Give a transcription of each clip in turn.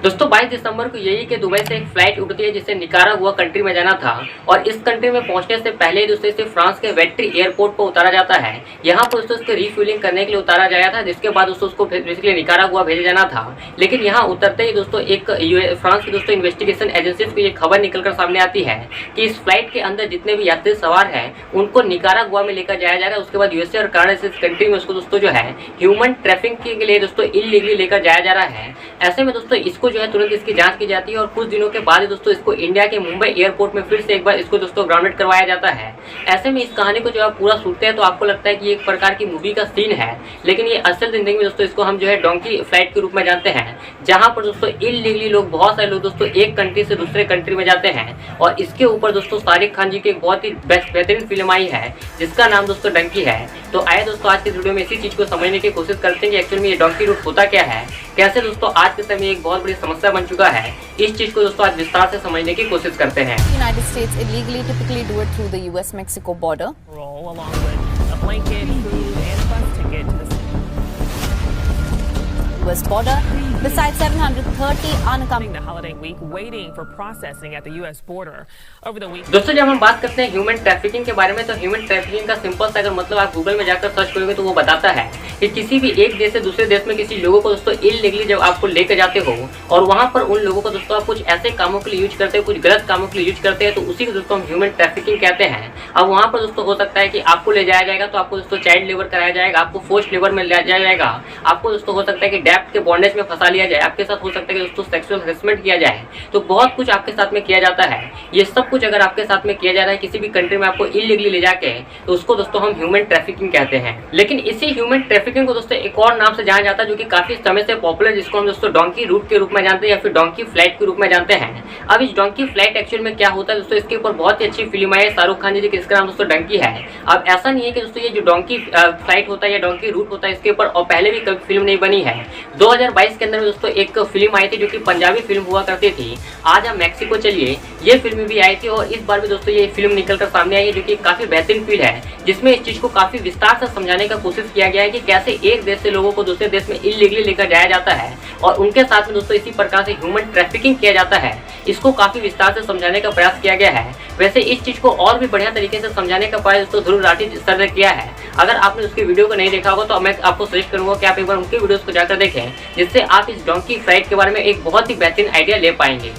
दोस्तों 22 दिसंबर को यही कि दुबई से एक फ्लाइट उड़ती है जिसे निकारागुआ कंट्री में जाना था और इस कंट्री में पहुंचने से पहले दोस्तों इसे फ्रांस के वेट्री एयरपोर्ट पर उतारा जाता है। यहाँ पर दोस्तों उसको रिफ्यूलिंग करने के लिए उतारा गया था, जिसके बाद दोस्तों उसको बेसिकली निकारागुआ भेजा जाना था। लेकिन यहाँ उतरते ही दोस्तों एक फ्रांस की दोस्तों इन्वेस्टिगेशन एजेंसी को ये खबर निकलकर सामने आती है कि इस फ्लाइट के अंदर जितने भी यात्री सवार हैं उनको निकारागुआ में लेकर जाया जा रहा है। उसके बाद यूएसए और कनाडा से इस कंट्री में उसको दोस्तों जो है ह्यूमन ट्रैफिकिंग के लिए दोस्तों इलीगली लेकर जाया जा रहा है। ऐसे में दोस्तों इसको जो है तुरंत इसकी जांच की जाती है और कुछ दिनों के बाद दोस्तों इसको इंडिया के मुंबई एयरपोर्ट में फिर से एक बार इसको दोस्तों ग्राउंडेड करवाया जाता है। ऐसे में इस कहानी को जो आप पूरा सुनते हैं तो आपको लगता है कि एक प्रकार की मूवी का सीन है, लेकिन ये असल जिंदगी में दोस्तों इसको हम जो है डोंकी फ्लाइट के रूप में जानते हैं, जहां पर दोस्तों इलीगली लोग बहुत सारे लोग दोस्तों एक कंट्री से दूसरे कंट्री में जाते हैं। और इसके ऊपर दोस्तों शाहरुख खान जी की एक बहुत ही बेहतरीन फिल्म आई है जिसका नाम दोस्तों डंकी है। तो आए दोस्तों आज की वीडियो में इसी चीज को समझने की कोशिश करते हैं कि एक्चुअल में ये डोंकी रूट होता क्या है, कैसे दोस्तों आज के समय एक बहुत बड़ी समस्या बन चुका है। इस चीज को दोस्तों आज विस्तार से समझने की कोशिश करते हैं। United States illegally typically do it through the US-Mexico border. Roll along with a blanket, food, and bus ticket to the US border. Besides 730 unaccompanied. the holiday week waiting for processing at the US border. Over the week. दोस्तों जब हम बात करते हैं human trafficking के बारे में तो ह्यूमन ट्रैफिकिंग का सिंपल सा अगर मतलब आप गूगल में जाकर सर्च करोगे तो वो बताता है कि किसी भी एक देश से दूसरे देश में किसी लोगों को दोस्तों इलीगली जब आपको लेकर जाते हो और वहां पर उन लोगों को दोस्तों आप कुछ ऐसे कामों के लिए यूज करते हो, कुछ गलत कामों के लिए यूज करते हैं, तो उसी को दोस्तों हम ह्यूमन ट्रैफिकिंग कहते हैं। अब वहां पर दोस्तों हो सकता है कि आपको ले जाया जाएगा तो आपको दोस्तों चाइल्ड लेबर कराया जाएगा, आपको फोर्स्ड लेबर में ले जाया जाएगा, आपको दोस्तों हो सकता है कि डेप्थ के बॉन्डेज में फंसा लिया जाए, आपके साथ हो सकता है कि दोस्तों सेक्सुअल हरेसमेंट किया जाए, तो बहुत कुछ आपके साथ में किया जाता है। ये सब कुछ अगर आपके साथ में किया जा रहा है किसी भी कंट्री में आपको इलीगली ले जाके, तो उसको दोस्तों हम ह्यूमन ट्रैफिकिंग कहते हैं। लेकिन इसी ह्यूमन ट्रैफिकिंग को दोस्तों एक और नाम से जाना जाता है जो कि काफी समय से पॉपुलर, जिसको हम दोस्तों डोंकी रूट के रूप में जानते हैं या फिर डोंकी फ्लाइट के रूप में जानते हैं। अब इस डोंकी फ्लाइट एक्चुअल में क्या होता है दोस्तों, इसके ऊपर बहुत ही अच्छी फिल्म आई है शाहरुख खान जी की, इसका नाम दोस्तों डंकी है। अब ऐसा नहीं है कि दोस्तों ये जो डोंकी फ्लाइट होता है या डोंकी रूट होता है इसके ऊपर और पहले भी कभी फिल्म नहीं बनी है। 2022 के अंदर में दोस्तों एक फिल्म आई थी जो कि पंजाबी फिल्म हुआ करती थी, आज हम मैक्सिको चलिए, ये फिल्म भी आई थी और इस बार भी दोस्तों ये फिल्म निकलकर सामने आई है जो कि काफी बेहतरीन फिल्म है, जिसमें इस चीज को काफी विस्तार से समझाने का कोशिश किया गया है कि कैसे एक देश से लोगों को दूसरे देश में इलीगली लेकर जाया जाता है और उनके साथ में दोस्तों इसी प्रकार से ह्यूमन ट्रैफिकिंग किया जाता है। इसको काफी विस्तार से समझाने का प्रयास किया गया है। वैसे इस चीज को और भी बढ़िया तरीके से समझाने का प्रयास दोस्तों ध्रुव राठी सर ने किया है। अगर आपने उसकी वीडियो को नहीं देखा होगा तो मैं आपको सजेस्ट करूंगा कि आप एक बार उनकी वीडियोस को जाकर देखें, जिससे आप इस डोंकी फ्लाइट के बारे में एक बहुत ही बेहतरीन आइडिया ले पाएंगे।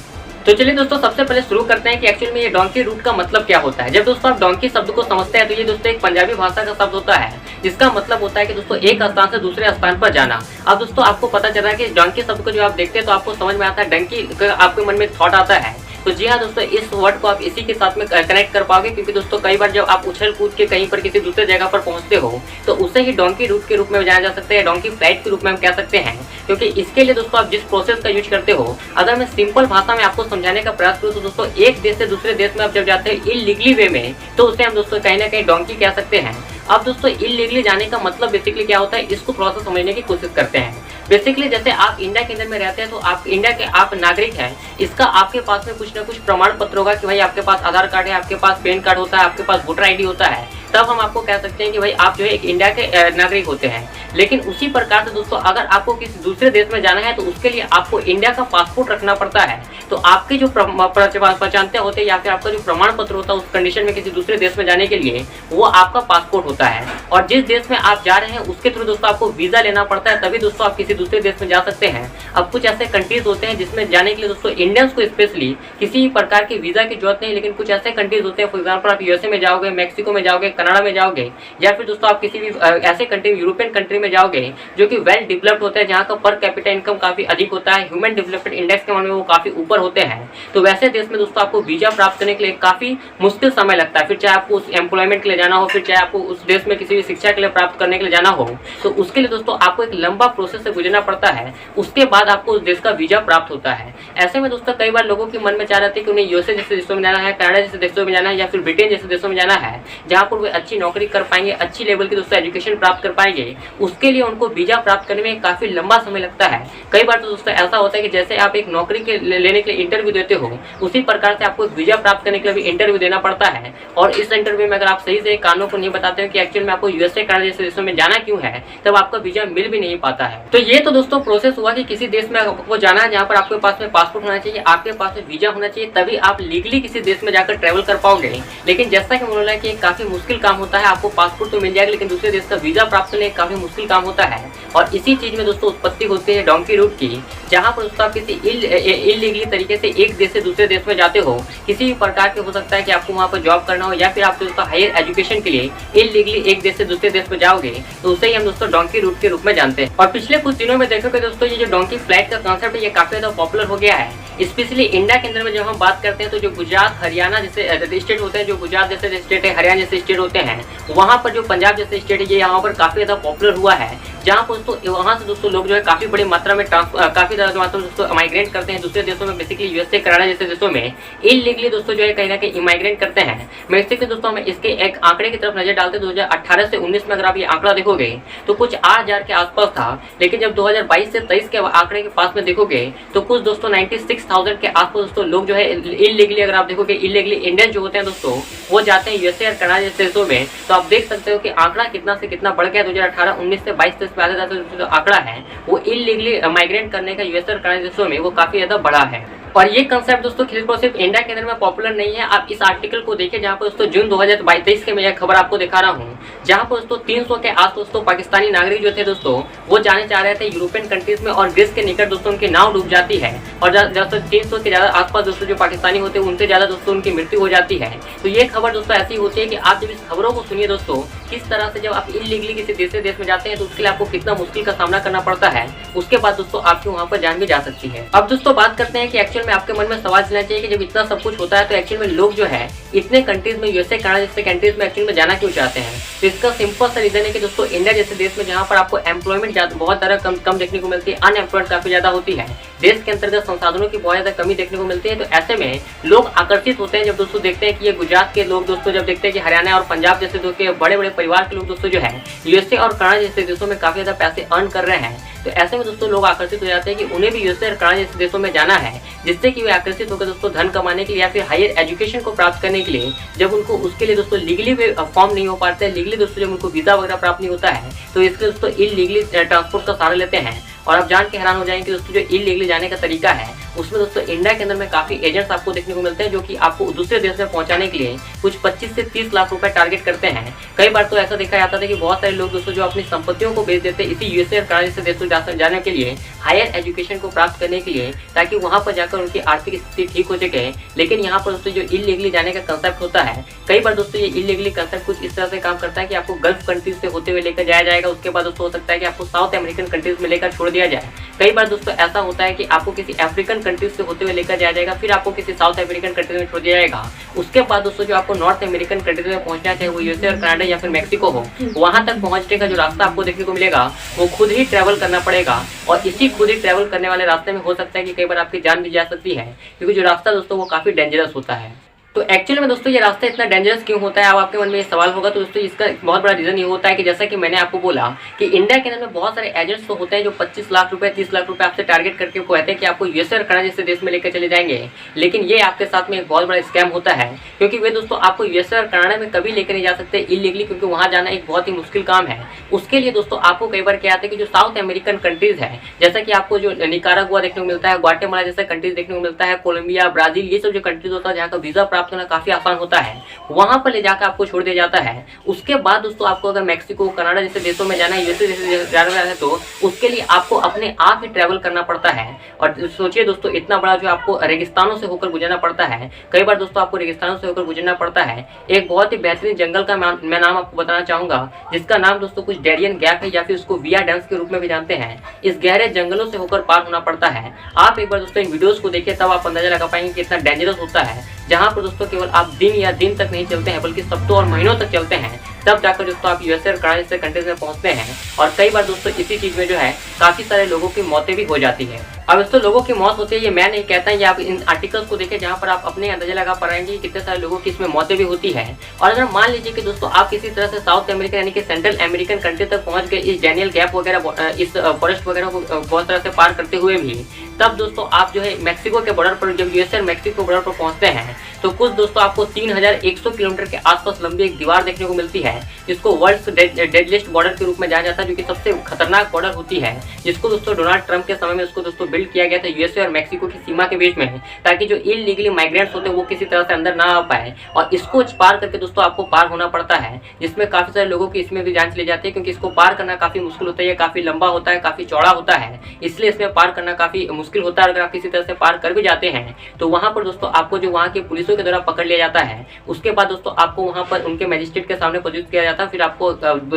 तो चलिए दोस्तों सबसे पहले शुरू करते हैं कि एक्चुअल में ये डोंकी रूट का मतलब क्या होता है। जब दोस्तों आप डोंकी शब्द को समझते हैं तो ये दोस्तों एक पंजाबी भाषा का शब्द होता है जिसका मतलब होता है कि दोस्तों एक स्थान से दूसरे स्थान पर जाना। अब दोस्तों आपको पता चला कि डोंकी शब्द को जो आप देखते हैं तो आपको समझ में आता है डंकी का आपके मन में एक थॉट आता है। तो जी हाँ दोस्तों इस वर्ड को आप इसी के साथ में कनेक्ट कर पाओगे, क्योंकि दोस्तों कई बार जब आप उछल कूद के कहीं पर किसी दूसरे जगह पर पहुंचते हो तो उसे ही डोंकी रूट के रूप में जाना जा सकता है, डोंकी फ्लाइट के रूप में हम कह सकते हैं। क्योंकि इसके लिए दोस्तों आप जिस प्रोसेस का यूज करते हो, अगर मैं सिंपल भाषा में आपको समझाने का प्रयास करूँ तो दोस्तों एक देश से दूसरे देश में आप जब जाते हैं इलीगली वे में तो उसे हम दोस्तों कहीं ना कहीं डोंकी कह सकते हैं। अब दोस्तों इलीगली जाने का मतलब बेसिकली क्या होता है, इसको थोड़ा सा समझने की कोशिश करते हैं। बेसिकली जैसे आप इंडिया के अंदर में रहते हैं तो आप इंडिया के आप नागरिक हैं, इसका आपके पास में कुछ ना कुछ प्रमाण पत्र होगा कि भाई आपके पास आधार कार्ड है, आपके पास पैन कार्ड होता है, आपके पास वोटर आईडी होता है, तब हम आपको कह सकते हैं कि भाई आप जो है एक इंडिया के नागरिक होते हैं। लेकिन उसी प्रकार से दोस्तों अगर आपको किसी दूसरे देश में जाना है तो उसके लिए आपको इंडिया का पासपोर्ट रखना पड़ता है। तो आपके जो पहचानते होते हैं या फिर आपका जो प्रमाण पत्र होता है उस कंडीशन में किसी दूसरे देश में जाने के लिए वो आपका पासपोर्ट होता है। और जिस देश में आप जा रहे हैं उसके थ्रू दोस्तों आपको वीजा लेना पड़ता है, तभी दोस्तों आप किसी दूसरे देश में जा सकते हैं। अब कुछ ऐसे कंट्रीज होते हैं जिसमें जाने के लिए दोस्तों इंडियंस को स्पेशली किसी प्रकार की वीजा की जरूरत नहीं, लेकिन कुछ ऐसे कंट्रीज होते हैं, फॉर एग्जाम्पल आप यूएसए में जाओगे, मैक्सिको में जाओगे, कनाडा में जाओगे, या फिर दोस्तों आप किसी भी ऐसे कंट्री यूरोपियन कंट्री में जाओगे जो कि वेल डेवलप्ड होता है, जहाँ का पर कैपिटा इनकम काफी अधिक होता है, ह्यूमन डेवलपमेंट इंडेक्स के मामले में वो काफी ऊपर होते हैं। तो वैसे देश में दोस्तों आपको वीजा प्राप्त करने के लिए काफी मुश्किल समय लगता है। फिर चाहे आपको उस एम्प्लॉयमेंट के लिए जाना हो, फिर चाहे आपको उस देश में किसी भी शिक्षा के लिए प्राप्त करने के लिए जाना हो, तो उसके लिए दोस्तों आपको एक लंबा प्रोसेस से गुजरना पड़ता है। उसके बाद आपको उस देश का वीजा प्राप्त होता है। ऐसे में दोस्तों कई बार लोगों के मन में चाह रहे थे कि उन्हें यूएसए जैसे देशों में जाना है, कनाडा जैसे देशों में जाना है, या फिर ब्रिटेन जैसे देशों में जाना है, जहाँ पर वो वे अच्छी नौकरी कर पाएंगे, अच्छी लेवल की दोस्तों एजुकेशन प्राप्त कर पाएंगे, उसके लिए उनको वीजा प्राप्त करने में काफी लंबा समय लगता है। कई बार तो दोस्तों ऐसा होता है कि जैसे आप एक नौकरी के लेने के लिए इंटरव्यू देते हो, उसी प्रकार से आपको वीजा प्राप्त करने के लिए भी इंटरव्यू देना पड़ता है। और इस इंटरव्यू में अगर आप सही से कानों को नहीं बताते हो कि एक्चुअल में आपको यूएसए कनाडा जैसे देशों में जाना क्यों है, तब आपका वीजा मिल भी नहीं पाता है। तो ये तो दोस्तों प्रोसेस हुआ कि किसी देश में आपको जाना है जहाँ पर आपके पास में पासपोर्ट होना चाहिए, आपके पास में वीजा होना चाहिए, तभी आप लीगली किसी देश में जाकर ट्रैवल कर पाओगे। लेकिन जैसा कि बोला है कि काफी मुश्किल काम होता है, आपको पासपोर्ट तो मिल जाएगा लेकिन दूसरे देश का वीजा प्राप्त करने काफी मुश्किल काम होता है। और इसी चीज में दोस्तों उत्पत्ति होती है डोंकी रूट की, जहाँ पर दोस्तों आप किसी इलीगली तरीके से एक देश से दूसरे देश में जाते हो, किसी भी प्रकार के हो सकता है कि आपको वहाँ पर जॉब करना हो, या फिर आप दोस्तों हायर एजुकेशन के लिए इलीगली एक देश से दूसरे देश में जाओगे, तो उसे ही हम दोस्तों डोंकी रूट के रूप में जानते हैं। और पिछले कुछ दिनों में देखोगे दोस्तों ये जो डोंकी फ्लाइट का कॉन्सेप्ट है ये काफी ज्यादा पॉपुलर हो गया है। स्पेशली इंडिया के अंदर में जब हम बात करते हैं तो जो गुजरात हरियाणा जैसे स्टेट होते हैं, जो गुजरात जैसे स्टेट है, हरियाणा जैसे स्टेट होते हैं, वहाँ पर जो पंजाब जैसे स्टेट है ये यहाँ पर काफी ज्यादा पॉपुलर हुआ है, जहाँ पर दोस्तों वहाँ से दोस्तों लोग जो है काफी बड़ी मात्रा में काफी ज्यादा मात्रा में दोस्तों माइग्रेट करते हैं दूसरे देशों में, बेसिकली यूएसए कनाडा जैसे देशों में इलीगली दोस्तों जो है कहीं ना कहीं माइग्रेट करते हैं। बेसिकली दोस्तों हमें इसके एक आंकड़े की तरफ नजर डालते हैं। 2018 से 19 में अगर आप ये आंकड़ा देखोगे तो कुछ 8,000 के आसपास था, लेकिन जब 2022 से 23 के आंकड़े के पास में देखोगे तो कुछ दोस्तों 96,000 के आसपास दोस्तों लोग जो है इलीगली, अगर आप देखोगे इलीगली इंडियन जो होते हैं दोस्तों वो जाते हैं यूएसए और कनाडा जैसे देशों में। तो आप देख सकते हो कि आंकड़ा कितना से कितना बढ़ गया। 2018, 19 से 22 में आधा जो आंकड़ा है वो इलीगली माइग्रेट करने का यूएसए और कनाडा देशों में वो काफी ज्यादा बड़ा है। और ये कंसेप्ट दोस्तों सिर्फ इंडिया के अंदर में पॉपुलर नहीं है। आप इस आर्टिकल को देखिए जहाँ पर दोस्तों जून 2023 के मैं यह खबर आपको दिखा रहा हूँ, जहाँ पर दोस्तों 300 के आस दोस्तों पाकिस्तानी नागरिक जो थे दोस्तों वो जाने चाह रहे थे यूरोपियन कंट्रीज में, और ग्रीस के निकट दोस्तों उनकी नाव डूब जाती है, और दोस्तों 300 के ज्यादा आसपास दोस्तों जो पाकिस्तानी होते हैं उनसे ज्यादा दोस्तों उनकी मृत्यु हो जाती है। तो ये खबर दोस्तों ऐसी होती है कि आप जब इस खबरों को सुनिए दोस्तों, किस तरह से जब आप इलीगली किसी दूसरे देश में जाते हैं तो उसके लिए आपको कितना मुश्किल का सामना करना पड़ता है, उसके बाद दोस्तों आपकी वहाँ पर जान भी जा सकती है। अब दोस्तों बात करते हैं कि एक्चुअल में आपके मन में सवाल चलना चाहिए कि जब इतना सब कुछ होता है तो एक्चुअल में लोग जो है इतने कंट्रीज में, यूएसए कनाडा जैसे कंट्रीज में एक्चुअल में जाना क्यों चाहते हैं। तो इसका सिंपल सा रीजन है कि दोस्तों इंडिया जैसे देश में जहाँ पर आपको एम्प्लॉयमेंट बहुत ज़्यादा कम देखने को मिलती है, अनएम्प्लॉयड काफी ज्यादा होती है, देश के अंतर्गत संसाधनों की बहुत ज्यादा कमी देखने को मिलती है। तो ऐसे में लोग आकर्षित होते हैं जब दोस्तों देखते हैं कि ये गुजरात के लोग दोस्तों जब देखते हैं कि हरियाणा और पंजाब जैसे दोस्तों बड़े बड़े परिवार के लोग दोस्तों जो है यूएसए और कनाडा जैसे देशों में काफी ज्यादा पैसे अर्न कर रहे हैं, तो ऐसे में दोस्तों लोग आकर्षित हो जाते हैं कि उन्हें भी यूएसए और कनाडा जैसे देशों में जाना है, जिससे कि वे आकर्षित होकर दोस्तों धन कमाने के लिए या फिर हायर एजुकेशन को प्राप्त करने के लिए, जब उनको उसके लिए दोस्तों लीगली वे फॉर्म नहीं हो पाते हैं, लीगली दोस्तों जब उनको वीजा वगैरह प्राप्त नहीं होता है तो इसके दोस्तों इलीगली ट्रांसपोर्ट का सहारा लेते हैं। और आप जान के हैरान हो जाएंगे कि दोस्तों जो इलीगली जाने का तरीका है उसमें दोस्तों इंडिया के अंदर में काफी एजेंट्स आपको देखने को मिलते हैं जो कि आपको दूसरे देश में पहुंचाने के लिए कुछ 25 से 30 लाख रुपए टारगेट करते हैं। कई बार तो ऐसा देखा जाता था कि बहुत सारे लोग दोस्तों जो अपनी संपत्तियों को बेच देते इसी यूएसए और कनाडा जैसे देशों जाने के लिए, हायर एजुकेशन को प्राप्त करने के लिए, ताकि वहां पर जाकर उनकी आर्थिक स्थिति ठीक हो सके। लेकिन यहाँ पर दोस्तों जो इलीगली जाने का कंसेप्ट होता है, कई बार दोस्तों ये इलीगली कंसेप्ट कुछ इस तरह से काम करता है कि आपको गल्फ कंट्रीज से होते हुए लेकर जाया जाएगा, उसके बाद दोस्तों हो सकता है कि आपको साउथ अमेरिकन कंट्रीज में लेकर छोड़ दिया जाए। कई बार दोस्तों ऐसा होता है कि आपको किसी अफ्रीकन कंट्रीज से होते हुए लेकर जाया जाएगा, फिर आपको किसी साउथ अमेरिकन कंट्रीज में छोड़ दिया जाएगा। उसके बाद दोस्तों जो आपको नॉर्थ अमेरिकन कंट्रीज में पहुंचना चाहे वो यूएसए और कनाडा या फिर मैक्सिको हो, वहां तक पहुंचने का जो रास्ता आपको देखने को मिलेगा वो खुद ही ट्रैवल करना पड़ेगा। और इसी खुद ही ट्रैवल करने वाले रास्ते में हो सकता है कि कई बार आपकी जान भी जा सकती है, क्योंकि जो रास्ता दोस्तों वो काफी डेंजरस होता है। तो एक्चुअली में दोस्तों ये रास्ता इतना डेंजरस क्यों होता है, अब आपके मन में ये सवाल होगा। तो दोस्तों इसका बहुत बड़ा रीजन ये होता है कि जैसा कि मैंने आपको बोला कि इंडिया के अंदर में बहुत सारे एजेंट्स तो होते हैं जो 25 लाख रुपए 30 लाख रुपए आपसे टारगेट करके कहते हैं कि आपको यूएसए और कनाडा जैसे देश में लेकर चले जाएंगे। लेकिन ये आपके साथ में एक बहुत बड़ा स्कैम होता है, क्योंकि वे दोस्तों आपको यूएसए और कनाडा में कभी लेकर नहीं जा सकते इलीगली, क्योंकि वहाँ जाना एक बहुत ही मुश्किल काम है। उसके लिए दोस्तों आपको कई बार क्या आता है कि जो साउथ अमेरिकन कंट्रीज है, जैसा कि आपको जो निकारागुआ देखने को मिलता है, ग्वाटेमाला जैसा कंट्रीज देखने को मिलता है, कोलंबिया, ब्राजील, ये सब जो कंट्रीज होता है जहाँ का वीजा प्राप्त करना काफी आसान होता है, वहां पर ले जाकर आपको छोड़ दिया जाता है। उसके बाद दोस्तों आपको अगर मैक्सिको, कनाडा जैसे देशों में जाना है, यूएसए जैसे जाना है, तो उसके लिए आपको अपने आप ही ट्रैवल करना पड़ता है। और सोचिए दोस्तों इतना बड़ा जो आपको रेगिस्तानों से होकर गुजरना पड़ता है, कई बार दोस्तों आपको रेगिस्तानों से होकर गुजरना पड़ता है। एक बहुत ही बेहतरीन जंगल का मैं नाम आपको बताना चाहूंगा, जिसका नाम दोस्तों कुछ डेरियन गैप है या फिर उसको विया डांस के रूप में भी जानते हैं। इस गहरे जंगलों से होकर पार होना पड़ता है। आप एक बार दोस्तों इन वीडियोस को देखिए, तब आप अंदाजा लगा पाएंगे कि इतना डेंजरस होता है, जहाँ पर दोस्तों केवल आप दिन तक नहीं चलते हैं बल्कि हफ्तों और महीनों तक चलते हैं, तब जाकर दोस्तों आप यूएसए और कनाडा जैसे कंट्रीज में पहुंचते हैं। और कई बार दोस्तों इसी चीज में जो है काफी सारे लोगों की मौतें भी हो जाती है। अब दोस्तों लोगों की मौत होती है, ये मैं नहीं कहता, ये आप इन आर्टिकल्स को देखें जहाँ पर आप अपने अंदाजा लगा पा रहे हैं कि कितने सारे लोगों की इसमें मौतें भी होती है। और अगर मान लीजिए कि दोस्तों आप किसी तरह से साउथ अमेरिका यानी कि सेंट्रल अमेरिकन कंट्री तक पहुंच गए इस डैनियल गैप वगैरह इस फॉरेस्ट वगैरह को बहुत तरह से पार करते हुए भी, तब दोस्तों आप जो है मैक्सिको के बॉर्डर पर, जब यूएस और मैक्सिको बॉर्डर पर पहुंचते हैं तो कुछ दोस्तों आपको 3100 किलोमीटर के आसपास लंबी एक दीवार देखने को मिलती है, जिसको वर्ल्ड्स डेडलिस्ट बॉर्डर के रूप में जाना जाता है, जो कि सबसे खतरनाक बॉर्डर होती है, जिसको दोस्तों डोनाल्ड ट्रंप के समय में उसको दोस्तों बिल्ड किया गया था यूएसए और मैक्सिको की सीमा के बीच में, ताकि जो इलीगली माइग्रेंट्स होते हैं वो किसी तरह से अंदर ना आ पाए। और इसको पार करके दोस्तों आपको पार होना पड़ता है, जिसमें काफी सारे लोगों की इसमें भी जान चली जाती है, क्योंकि इसको पार करना काफी मुश्किल होता है, काफी लंबा होता है, काफी चौड़ा होता है, इसलिए इसमें पार करना काफी मुश्किल होता है। अगर आप किसी तरह से पार कर भी जाते हैं तो वहां पर दोस्तों आपको जो वहां के पुलिसों के द्वारा पकड़ लिया जाता है, उसके बाद दोस्तों आपको वहां पर उनके मजिस्ट्रेट के सामने प्रस्तुत किया जाता है। फिर आपको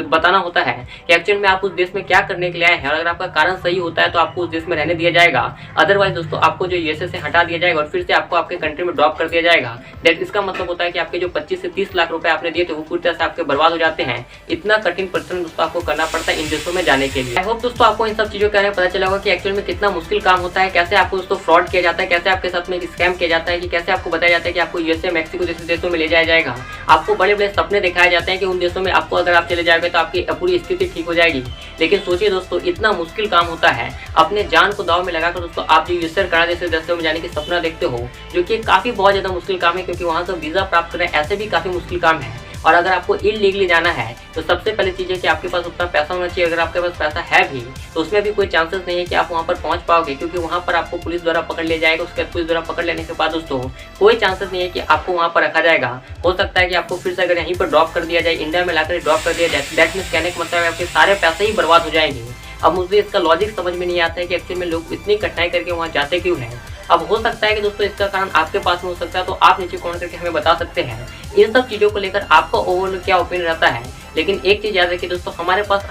बताना होता है कि एक्चुअल में आप उस देश में क्या करने के लिए आए हैं, और अगर आपका कारण सही होता है तो आपको उस देश में रहने दिया जाएगा, अदरवाइज दोस्तों आपको जो यूएसए से हटा दिया जाएगा और फिर से आपको आपके कंट्री में ड्रॉप कर दिया जाएगा। दैट इसका मतलब होता है कि आपके जो 25 से 30 लाख रुपए आपने दिए थे वो पूरी तरह से आपके बर्बाद हो जाते हैं। इतना कठिन परिश्रम दोस्तों आपको करना पड़ता है इन देशों में जाने के लिए। आई होप दोस्तों आपको इन सब चीजों के बारे में पता चला होगा कि एक्चुअल में कितना मुश्किल काम होता है, कैसे आपको दोस्तों फ्रॉड किया जाता है, कैसे आपके साथ में स्कैम किया जाता है, कि कैसे आपको बताया जाता है कि आपको यूएसए मैक्सिको जैसे देशों में ले जाया जाएगा। आपको बड़े बड़े सपने दिखाए जाते हैं कि उन देशों में आपको अगर आप चले जाओगे तो आपकी पूरी स्थिति ठीक हो जाएगी, लेकिन सोचिए दोस्तों इतना मुश्किल काम होता है। अपने जान को दाव में लगाकर दोस्तों आप जो यूएसए कनाडा जैसे देशों में जाने की सपना देखते हो, जो कि काफी बहुत ज्यादा मुश्किल काम है, क्योंकि वहां से वीजा प्राप्त करना ऐसे भी काफी मुश्किल काम है। और अगर आपको इलीगली जाना है तो सबसे पहले चीज़ है कि आपके पास उतना पैसा होना चाहिए। अगर आपके पास पैसा है भी तो उसमें भी कोई चांसेस नहीं है कि आप वहां पर पहुंच पाओगे, क्योंकि वहां पर आपको पुलिस द्वारा पकड़ लिया जाएगा। उसके बाद पुलिस द्वारा पकड़ लेने के बाद दोस्तों कोई चांसेस नहीं है कि आपको वहां पर रखा जाएगा। हो सकता है कि आपको फिर से अगर यहीं पर ड्रॉप कर दिया जाए, इंडिया में लाकर ड्रॉप कर दिया जाए, दैट मीन्स कहने का मतलब है आपके सारे पैसे ही बर्बाद हो जाएंगे। अब मुझे इसका लॉजिक समझ में नहीं आता है कि एक्चुअली में लोग इतनी कठिनाई करके वहाँ जाते क्यों हैं। अब हो सकता है कि दोस्तों इसका कारण आपके पास में हो सकता है, तो आप नीचे कमेंट करके हमें बता सकते हैं इन सब चीज़ों को लेकर आपका ओवरऑल क्या ओपिनियन रहता है। लेकिन एक चीज़ याद रखिए दोस्तों, हमारे पास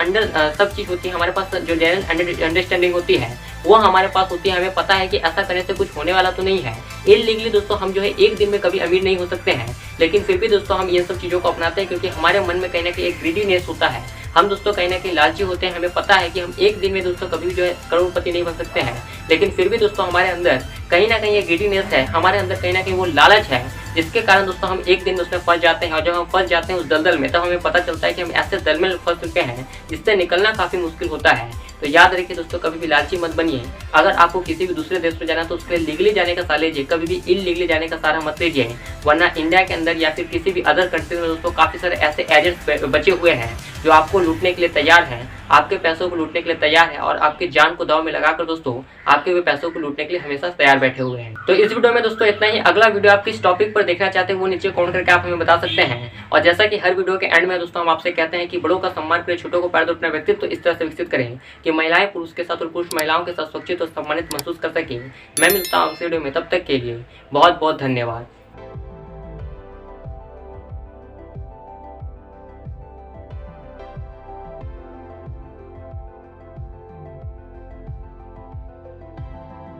सब चीज़ होती है, हमारे पास जो जनरल अंडरस्टैंडिंग होती है वो हमारे पास होती है। हमें पता है कि ऐसा करने से कुछ होने वाला तो नहीं है। इलीगली दोस्तों हम जो है एक दिन में कभी अमीर नहीं हो सकते हैं, लेकिन फिर भी दोस्तों हम ये सब चीज़ों को अपनाते हैं, क्योंकि हमारे मन में कहीं ना कहीं एक ग्रीडीनेस होता है। हम दोस्तों कहीं ना कहीं लालची होते हैं। हमें पता है कि हम एक दिन में दोस्तों कभी भी जो है करोड़पति नहीं बन सकते हैं, लेकिन फिर भी दोस्तों हमारे अंदर कहीं ना कहीं ये ग्रीडीनेस है, हमारे अंदर कहीं ना कहीं वो लालच है, जिसके कारण दोस्तों हम एक दिन उसमें फंस जाते हैं। और जब हम फंस जाते हैं उस दलदल में, तब हमें पता चलता है कि हम ऐसे दलदल में फंस चुके हैं जिससे निकलना काफ़ी मुश्किल होता है। तो याद रखिए दोस्तों, कभी भी लालची मत बनिए। अगर आपको किसी भी दूसरे देश में जाना है तो उसके लिए लीगली जाने का सहारा लीजिए, कभी भी इलीगली जाने का सहारा मत लीजिए, वरना इंडिया के अंदर या फिर किसी भी अदर कंट्री में दोस्तों काफ़ी सारे ऐसे एजेंट्स बचे हुए हैं जो आपको लूटने के लिए तैयार हैं, आपके पैसों को लूटने के लिए तैयार है, और आपकी जान को दाव में लगाकर दोस्तों आपके हुए पैसों को लूटने के लिए हमेशा तैयार बैठे हुए हैं। तो इस वीडियो में दोस्तों इतना ही। अगला वीडियो आप किस टॉपिक पर देखना चाहते हैं वो नीचे कमेंट करके आप हमें बता सकते हैं। और जैसा कि हर वीडियो के एंड में दोस्तों हम आपसे कहते हैं कि बड़ों का सम्मान करें, छोटों को प्यार दो, अपना व्यक्तित्व इस तरह से विकसित करें कि महिलाएं पुरुष के साथ और पुरुष महिलाओं के साथ सुरक्षित और सम्मानित महसूस कर सकें। मैं मिलता हूँ आपसे वीडियो में, तब तक के लिए बहुत बहुत धन्यवाद।